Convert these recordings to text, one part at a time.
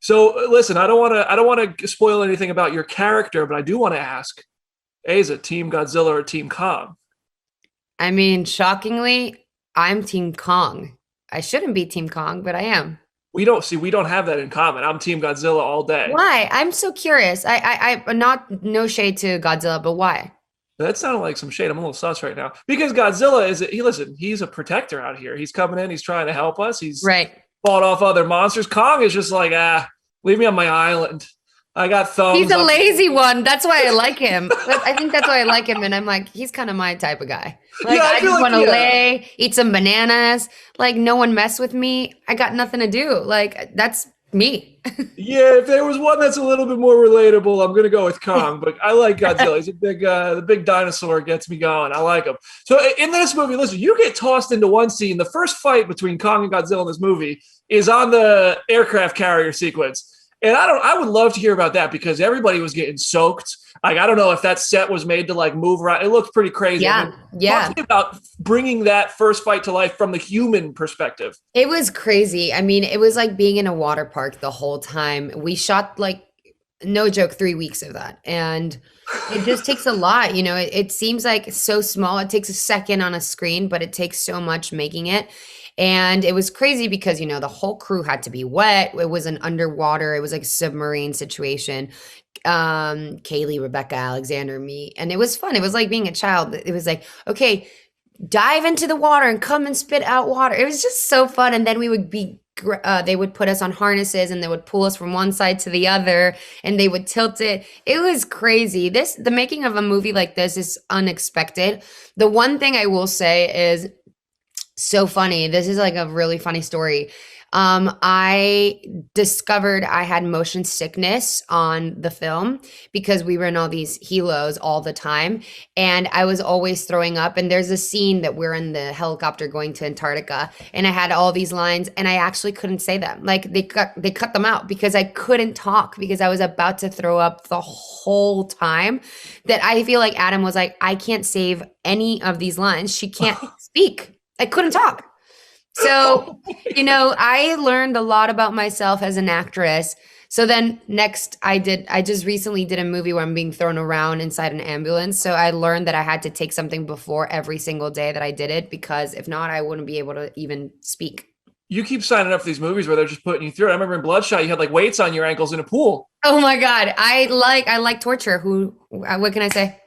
So listen, I don't want to spoil anything about your character, but I do want to ask, Eiza, Team Godzilla or Team Kong? I mean, shockingly, I'm Team Kong. I shouldn't be Team Kong, but I am. We don't have that in common. I'm Team Godzilla all day. Why? I'm so curious. Not no shade to Godzilla, but why? That sounded like some shade. I'm a little sus right now because Godzilla listen, he's a protector out here. He's coming in, he's trying to help us. He's Right. fought off other monsters. Kong is just like, leave me on my island. I got He's thumbs a up. lazy one. That's why I like him. I think that's why I like him. And I'm like, he's kind of my type of guy. Like, Yeah, I I feel just like want to yeah. lay, eat some bananas. Like, no one mess with me. I got nothing to do. Like, that's me. Yeah, if there was one that's a little bit more relatable, I'm gonna go with Kong. But I like Godzilla. He's the big dinosaur gets me going. I like him. So in this movie, listen, you get tossed into one scene. The first fight between Kong and Godzilla in this movie is on the aircraft carrier sequence. And I would love to hear about that because everybody was getting soaked. Like, I don't know if that set was made to like move around. It looked pretty crazy. I Yeah. mean, talk Yeah. to me about bringing that first fight to life from the human perspective. It was crazy. I mean, it was like being in a water park the whole time. We shot like, no joke, 3 weeks of that. And it just takes a lot. It seems like so small. It takes a second on a screen, but it takes so much making it. And it was crazy because, the whole crew had to be wet. It was an underwater, it was like a submarine situation. Kaylee, Rebecca, Alexander, me. And it was fun. It was like being a child. It was like, okay, dive into the water and come and spit out water. It was just so fun. And then they would put us on harnesses and they would pull us from one side to the other and they would tilt it. It was crazy. The making of a movie like this is unexpected. The one thing I will say is so funny. This is like a really funny story. I discovered I had motion sickness on the film because we were in all these helos all the time and I was always throwing up. And there's a scene that we're in the helicopter going to Antarctica and I had all these lines and I actually couldn't say them. Like they cut them out because I couldn't talk because I was about to throw up the whole time. That I feel like Adam was like, I can't save any of these lines. She can't speak. I couldn't talk. So, I learned a lot about myself as an actress. So then next I just recently did a movie where I'm being thrown around inside an ambulance. So I learned that I had to take something before every single day that I did it, because if not, I wouldn't be able to even speak. You keep signing up for these movies where they're just putting you through it. I remember in Bloodshot, you had like weights on your ankles in a pool. Oh my God. I like torture. What can I say?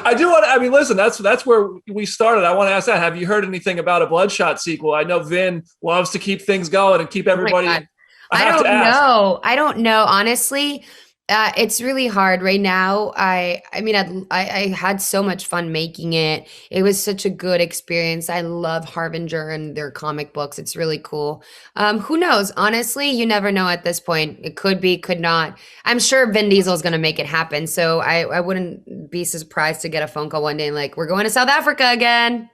I do want to. I mean, listen, that's where we started. I want to ask that. Have you heard anything about a Bloodshot sequel? I know Vin loves to keep things going and keep Oh my everybody. God. I I have to don't ask. know. I don't know. Honestly, it's really hard right now. I mean, I had so much fun making it. It was such a good experience. I love Harbinger and their comic books. It's really cool. Who knows? Honestly, you never know at this point. It could be, could not. I'm sure Vin Diesel is going to make it happen. So I wouldn't be surprised to get a phone call one day and like, we're going to South Africa again.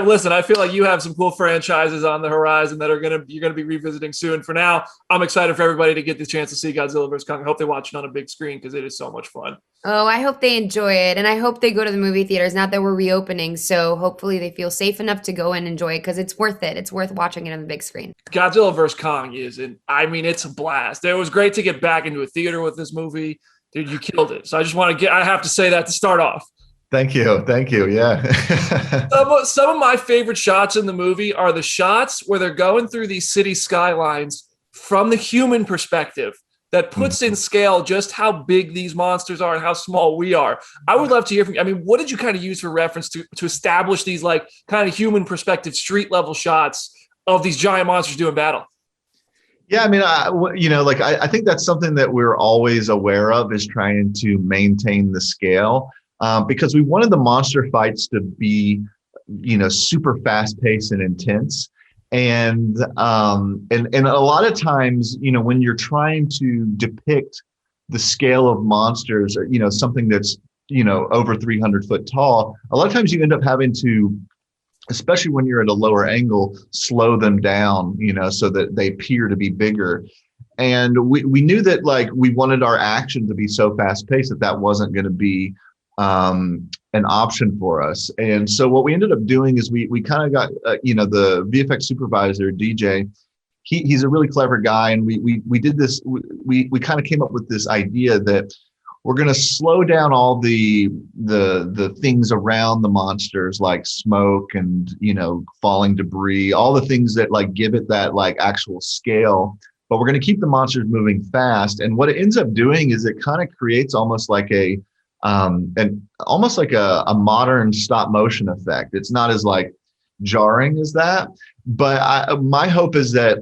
Listen, I feel like you have some cool franchises on the horizon that you're gonna be revisiting soon. For now, I'm excited for everybody to get the chance to see Godzilla vs Kong. I hope they watch it on a big screen because it is so much fun. Oh, I hope they enjoy it. And I hope they go to the movie theaters now that we're reopening. So hopefully they feel safe enough to go and enjoy it because it's worth it. It's worth watching it on the big screen. Godzilla vs Kong it's a blast. It was great to get back into a theater with this movie. Dude, you killed it. So I have to say that to start off. Thank you. Thank you. Yeah. Some of my favorite shots in the movie are the shots where they're going through these city skylines from the human perspective that puts in scale just how big these monsters are and how small we are. I would love to hear from you. I mean, what did you kind of use for reference to establish these like kind of human perspective street level shots of these giant monsters doing battle? Yeah, I mean, I think that's something that we're always aware of, is trying to maintain the scale, because we wanted the monster fights to be, super fast paced and intense. And a lot of times, when you're trying to depict the scale of monsters, or, something that's, over 300 foot tall, a lot of times you end up having to, especially when you're at a lower angle, slow them down, so that they appear to be bigger. And we knew that, like, we wanted our action to be so fast paced that wasn't going to be an option for us. And so what we ended up doing is we kind of got, the VFX supervisor, DJ, he's a really clever guy, and we did this. We kind of came up with this idea that we're going to slow down all the things around the monsters, like smoke and, you know, falling debris, all the things that like give it that like actual scale. But we're going to keep the monsters moving fast. And what it ends up doing is it kind of creates almost like a modern stop motion effect. It's not as like jarring as that, but my hope is that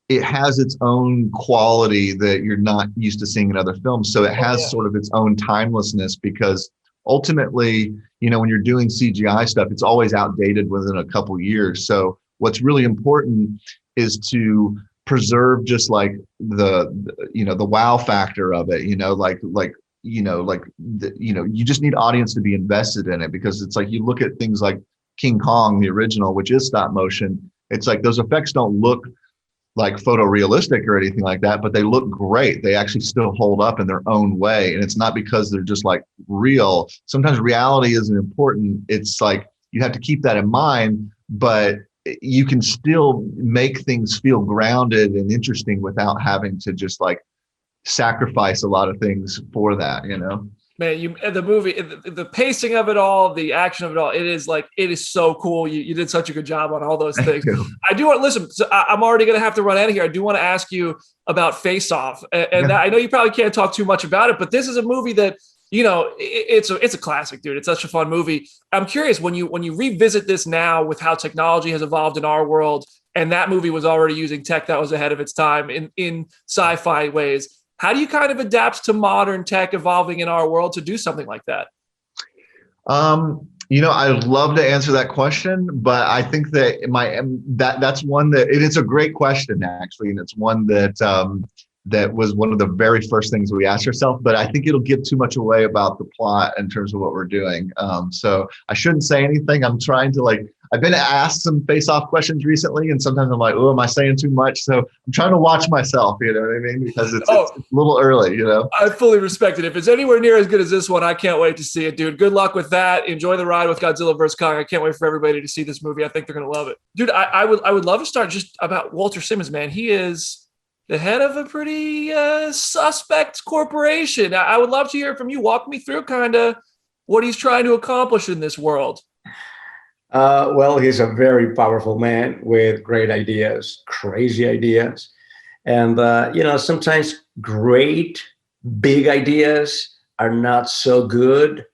it has its own quality that you're not used to seeing in other films. So it has sort of its own timelessness, because ultimately, you know, when you're doing CGI stuff, it's always outdated within a couple years. So what's really important is to preserve just like the wow factor of it, you just need audience to be invested in it, because it's like, you look at things like King Kong, the original, which is stop motion. It's like those effects don't look like photorealistic or anything like that, but they look great. They actually still hold up in their own way. And it's not because they're just like real. Sometimes reality isn't important. It's like, you have to keep that in mind, but you can still make things feel grounded and interesting without having to just like sacrifice a lot of things for that, you know? Man, the movie, the pacing of it all, the action of it all, it is so cool. You did such a good job on all those things. I do want to listen. So I'm already going to have to run out of here. I do want to ask you about Face Off, and I know you probably can't talk too much about it, but this is a movie that, you know, it's a classic, dude. It's such a fun movie. I'm curious, when you revisit this now with how technology has evolved in our world, and that movie was already using tech that was ahead of its time in sci-fi ways, how do you kind of adapt to modern tech evolving in our world to do something like that? You know, I'd love to answer that question, but I think that that's one that it's a great question, actually, and it's one that was one of the very first things we asked ourselves. But I think it'll give too much away about the plot in terms of what we're doing. So I shouldn't say anything. I'm trying to I've been asked some face-off questions recently, and sometimes I'm like, oh, am I saying too much? So I'm trying to watch myself, you know what I mean? Because it's a little early, you know? I fully respect it. If it's anywhere near as good as this one, I can't wait to see it, dude. Good luck with that. Enjoy the ride with Godzilla vs. Kong. I can't wait for everybody to see this movie. I think they're going to love it. Dude, I would love to start just about Walter Simmons, man. He is the head of a pretty suspect corporation. I would love to hear from you. Walk me through kind of what he's trying to accomplish in this world. Well, he's a very powerful man with great ideas, crazy ideas. And, sometimes great, big ideas are not so good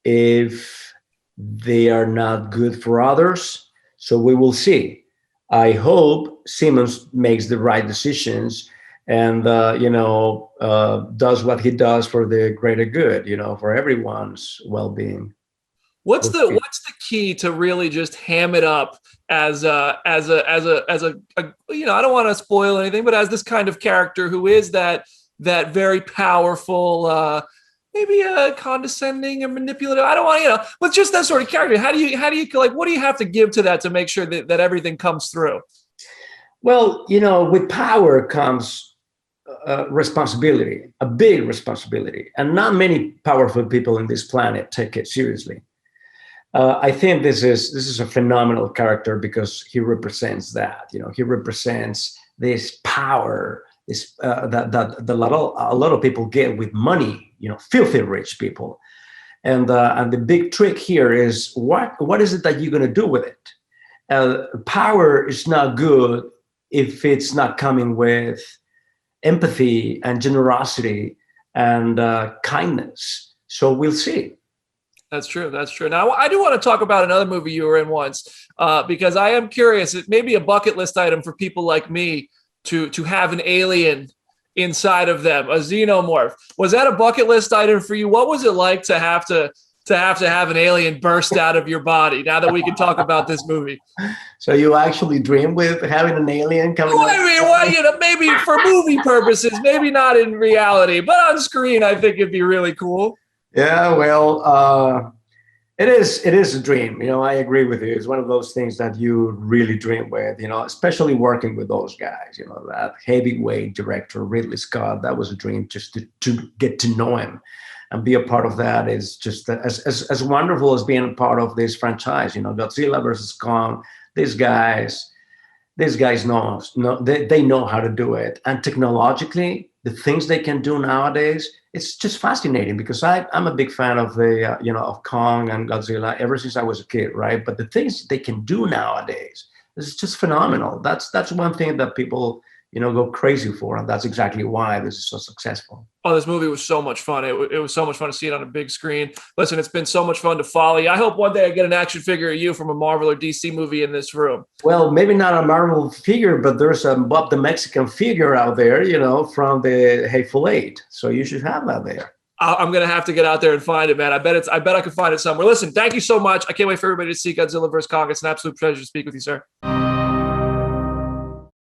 if they are not good for others. So we will see. I hope Simmons makes the right decisions and, does what he does for the greater good, for everyone's well-being. What's the key to really just ham it up as a I don't want to spoil anything, but as this kind of character who is that very powerful, maybe condescending or manipulative. I don't want but just that sort of character. How do you what do you have to give to that to make sure that everything comes through? Well, with power comes responsibility, a big responsibility, and not many powerful people in this planet take it seriously. I think this is a phenomenal character because he represents that. He represents this power, this that a lot of people get with money. Filthy rich people, and the big trick here is what is it that you're going to do with it? Power is not good if it's not coming with empathy and generosity and kindness. So we'll see. That's true. Now, I do want to talk about another movie you were in once, because I am curious. It may be a bucket list item for people like me to have an alien inside of them, a xenomorph. Was that a bucket list item for you? What was it like to have an alien burst out of your body? Now that we can talk about this movie. So you actually dream with having an alien coming out? I mean, maybe for movie purposes, maybe not in reality, but on screen, I think it'd be really cool. Yeah, well, it is a dream. I agree with you. It's one of those things that you really dream with, especially working with those guys, that heavyweight director, Ridley Scott. That was a dream just to get to know him and be a part of that is just as wonderful as being a part of this franchise. Godzilla versus Kong, these guys, these guys they know how to do it. And technologically, the things they can do nowadays, it's just fascinating, because I'm a big fan of the of Kong and Godzilla ever since I was a kid, right? But the things they can do nowadays is just phenomenal. That's one thing that people go crazy for, and that's exactly why this is so successful. Oh, this movie was so much fun. It was so much fun to see it on a big screen. Listen, it's been so much fun to follow you. I hope one day I get an action figure of you from a Marvel or DC movie in this room. Well, maybe not a Marvel figure, but there's a Bob the Mexican figure out there, from the Hateful Eight. So you should have that there. I'm going to have to get out there and find it, man. I bet I can find it somewhere. Listen, thank you so much. I can't wait for everybody to see Godzilla vs. Kong. It's an absolute pleasure to speak with you, sir.